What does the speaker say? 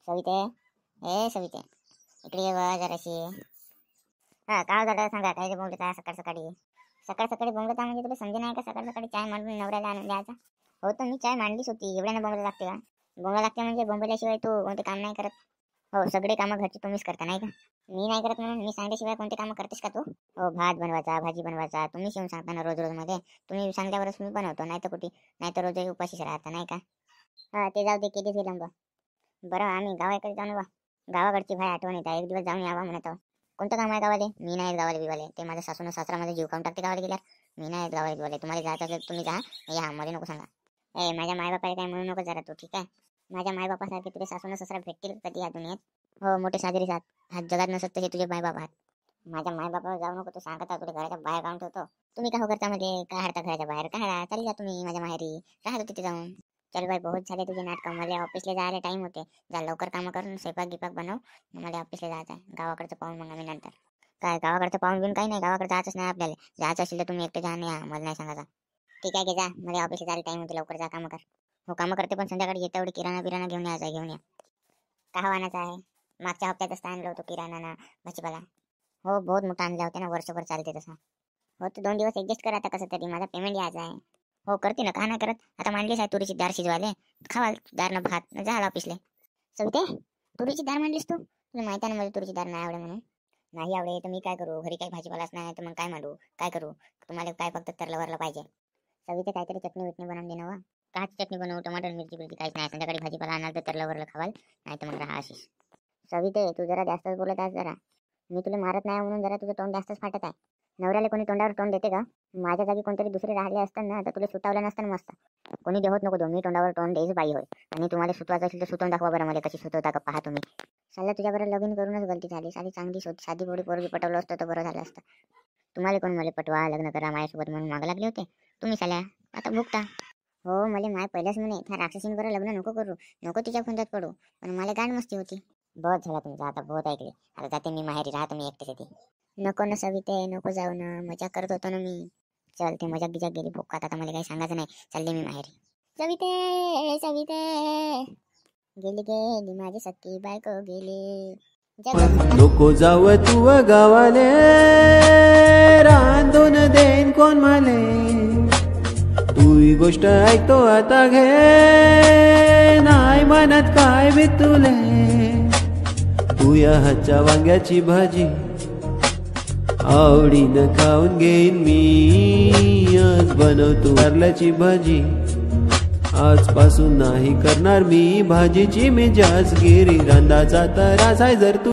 सविते, ए सविते, इकडे ये बा जराशी. हा काय झालं सांगा, काय बोंबलत आहे सकाळ सकाळी? सकाळ सकाळी बोंबलत आहे म्हणजे तुला समजे नाही का? सकाळ सकाळी चाय मांडून नवऱ्याला आणून द्यायचा. हो तर मी चाय मांडलीच होती, एवढ्यानं बोंबला लागते का? बोंबला लागते म्हणजे बोंबल्याशिवाय तू कोणते काम नाही करत. हो सगळे कामं घरची तुम्हीच करता नाही का? मी नाही करत म्हणून मी सांगितल्याशिवाय कोणते कामं करतेस का तू? हो भात बनवायचा, भाजी बनवायचा तुम्ही येऊन सांगता ना रोज रोज मध्ये. तुम्ही सांगल्यावरच मी बनवतो, नाही तर कुठे, नाही तर रोज उपाशीच राहता नाही का? हा ते जाऊ दे, किती विलंब. बरं आम्ही गावाकडे जाऊन बा. गावाकडची भाई आठवण येत आहे, एक दिवस जाऊन यावा म्हणत आहो. कोणतं काम आहे गावाले? मी नाही गावाले बिवाले, ते माझ्या सासून सासरामध्ये जीव काढून टाकते गावाला गेल्यावर. मी नाही गावाले बिवाले, तुम्हाला जायचं असेल तुम्ही जा, या मध्ये नको सांगा. ए माझ्या मायबापाला काय म्हणू नको जरा तू, ठीक आहे? माझ्या मायबापासारखे तुझे सासून सासरा भेटतील कधी या दुनियेत? हो मोठे साजरी साथ हात जगात नसत तसे तुझे मायबाप आहात. माझ्या मायबापावर जाऊ नको, तू सांगता तुला घराच्या बाहेर काढून ठेवतो. तुम्ही का हो करता मध्ये काय हाडता घराच्या बाहेर? काय चालली जा तुम्ही माझ्या माहेरी, राहतो तिथे जाऊन. चल बाई बहुत झाले तुझे नाटक, मला ऑफिसला जायला टाइम होते. जा लवकर कामं करून स्वयंपाक गिपाक बनव, मला ऑफिसला जायचं आहे. गावाकडचं पाहून मग आम्ही नंतर. काय गावाकडचं पाहून घेऊन काही नाही, गावाकडे जायचंच नाही आपल्याला. जायचं असेल तर तुम्ही एकटे जा, नाही मला नाही सांगायचं. ठीक आहे की जा, मला ऑफिसला जायला टाइम होते, लवकर जा कामं कर. हो कामं करते पण संध्याकाळी येतं एवढे किराणा बिराणा घेऊन यायचा, घेऊन या. का आणायचा आहे? मागच्या हप्त्यातच आणलं होतं किराणा ना भाजीपाला. हो बहुत मोठा आणला होता ना, वर्षभर चालते तसा. हो तर 2 दिवस ऍडजस्ट करा आता कसं तरी, माझा पेमेंट यायचा आहे. हो करते ना, का नाही करत. आता मांडलीच आहे तुरीची डाळ शिजवाले, खावा डाळ भात झाला ऑफिसला. सविते तुरीची डाळ मांडलीस तू? तुला माहिती आहे ना मला तुरीची डाळ नाही आवडे म्हणून. नाही आवडे तर मी काय करू, घरी काही भाजीपालाच नाही तर मग काय मांडू, काय करू? तुम्हाला काय फक्त तरलं वरलं पाहिजे. सविते काहीतरी चटणी विटणी बनवून दे ना. काच चटणी बनवू, टमाटर मिरची बिरची काहीच नाही. संध्याकाळी भाजीपाला आणाल तर तरलं वरलं खावाल, नाही तर मग राहा अशीच. सविते तू जरा जास्तच बोलत आहेस जरा. मी तुला मारत नाही म्हणून जरा तुझं तोंड जास्तच फाटत आहे. नवऱ्याला कोणी तोंडावर तोंड देते का? माझ्या जागी कोणतरी दुसरे राहिले असताना तर तुला सुटावलं नसतं ना मस्त. कोणी देवत नको मी तोंडावर तोंड द्यायच बाई होय. आणि तुम्हाला सुटवायचं असेल तर सुटून दाखवा बरं, मला कशी सुटवता का पहा तुम्ही. सल्ला तुझ्याबरोबर लग्न करूनच गलती झाली. साधी चांगली साधी बोडी पोरगी पटवलं असतं तर बरं झालं असतं. तुम्हाला कोण मला पटवा लग्न करा माझ्यासोबत म्हणून मागं लागले होते तुम्ही साल्या, आता भुगता. हो मला माय पहिल्याच म्हणे त्या राक्षसींबरोबर लग्न नको करू, नको तिच्या फंदात पडू, पण मला गाण मस्ती होती. बहुत झाला तुमचा, आता बहुत ऐकले. आता जाते मी माहेरी, राहतो मी एकटेच येते. नको ना सविते नको जाऊ ना, मजा करत होतो ना मी. चल ते मजा बिजा गेली भोकात, आता मला काही सांगायचं नाही, चालले मी माहेरी. सविते सविते गेली गेली माझी सख्खी बायको गेली. नको जाव तू गावाले, रांधून देईन कोण माले. तू ही गोष्ट ऐकतो आता घे, नाही म्हणत काय बी तुले. तू या हातच्या वांग्याची भाजी आवडीनं खाऊन घेईन मी. आज बनवतो कारल्याची भाजी, आजपासून नाही करणार मी भाजीची मी जाचगिरी. रांधाचा त्रास आहे जर तू